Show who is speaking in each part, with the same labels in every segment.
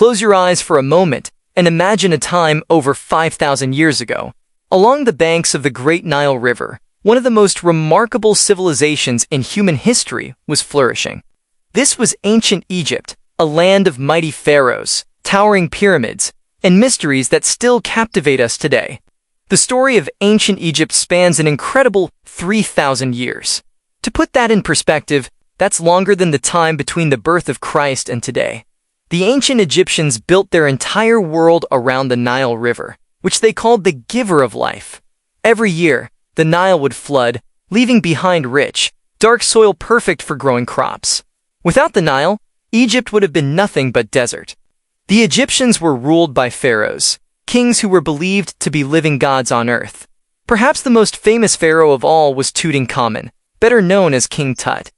Speaker 1: Close your eyes for a moment and imagine a time over 5,000 years ago. Along the banks of the Great Nile River, one of the most remarkable civilizations in human history was flourishing. This was ancient Egypt, a land of mighty pharaohs, towering pyramids, and mysteries that still captivate us today. The story of ancient Egypt spans an incredible 3,000 years. To put that in perspective, that's longer than the time between the birth of Christ and today. The ancient Egyptians built their entire world around the Nile River, which they called the giver of life. Every year, the Nile would flood, leaving behind rich, dark soil perfect for growing crops. Without the Nile, Egypt would have been nothing but desert. The Egyptians were ruled by pharaohs, kings who were believed to be living gods on earth. Perhaps the most famous pharaoh of all was Tutankhamun, better known as King Tut.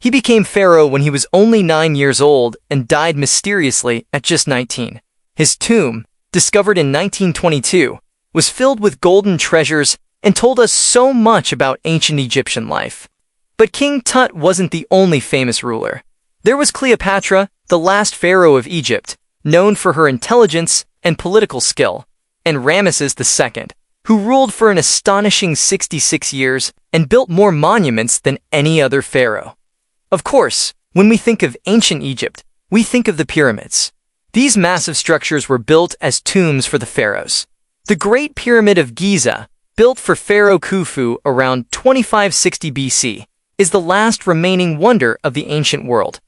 Speaker 1: He became pharaoh when he was only 9 years old and died mysteriously at just 19. His tomb, discovered in 1922, was filled with golden treasures and told us so much about ancient Egyptian life. But King Tut wasn't the only famous ruler. There was Cleopatra, the last pharaoh of Egypt, known for her intelligence and political skill, and Ramesses II, who ruled for an astonishing 66 years and built more monuments than any other pharaoh. Of course, when we think of ancient Egypt, we think of the pyramids. These massive structures were built as tombs for the pharaohs. The Great Pyramid of Giza, built for Pharaoh Khufu around 2560 BC, is the last remaining wonder of the ancient world.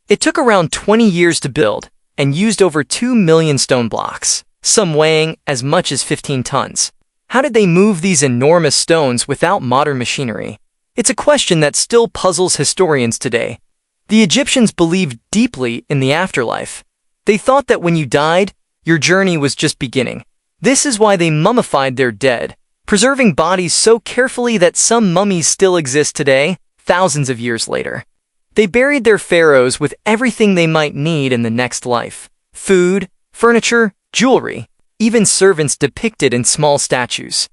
Speaker 1: It took around 20 years to build and used over 2 million stone blocks, some weighing as much as 15 tons. How did they move these enormous stones without modern machinery? It's a question that still puzzles historians today. The Egyptians believed deeply in the afterlife. They thought that when you died, your journey was just beginning. This is why they mummified their dead, preserving bodies so carefully that some mummies still exist today, thousands of years later. They buried their pharaohs with everything they might need in the next life: food, furniture, jewelry, even servants depicted in small statues.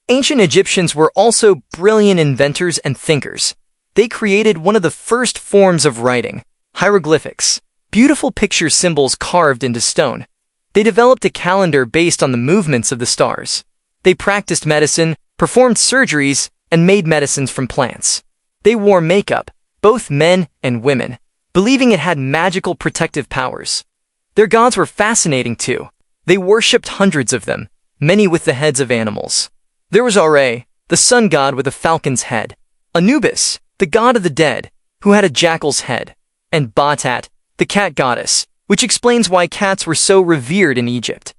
Speaker 1: Ancient Egyptians were also brilliant inventors and thinkers. They created one of the first forms of writing, hieroglyphics, beautiful picture symbols carved into stone. They developed a calendar based on the movements of the stars. They practiced medicine, performed surgeries, and made medicines from plants. They wore makeup, both men and women, believing it had magical protective powers. Their gods were fascinating too. They worshipped hundreds of them, many with the heads of animals. There was Ra, the sun god with a falcon's head; Anubis, the god of the dead, who had a jackal's head; and Bastet, the cat goddess, which explains why cats were so revered in Egypt.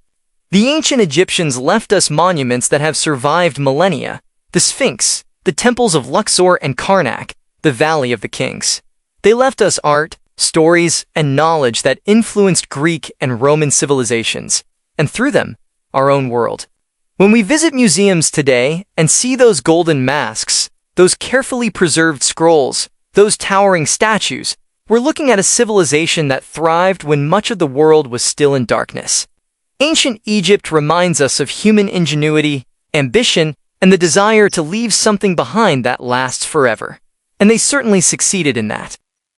Speaker 1: The ancient Egyptians left us monuments that have survived millennia: the Sphinx, the temples of Luxor and Karnak, the Valley of the Kings. They left us art, stories, and knowledge that influenced Greek and Roman civilizations, and through them, our own world. When we visit museums today and see those golden masks, those carefully preserved scrolls, those towering statues, we're looking at a civilization that thrived when much of the world was still in darkness. Ancient Egypt reminds us of human ingenuity, ambition, and the desire to leave something behind that lasts forever. And they certainly succeeded in that.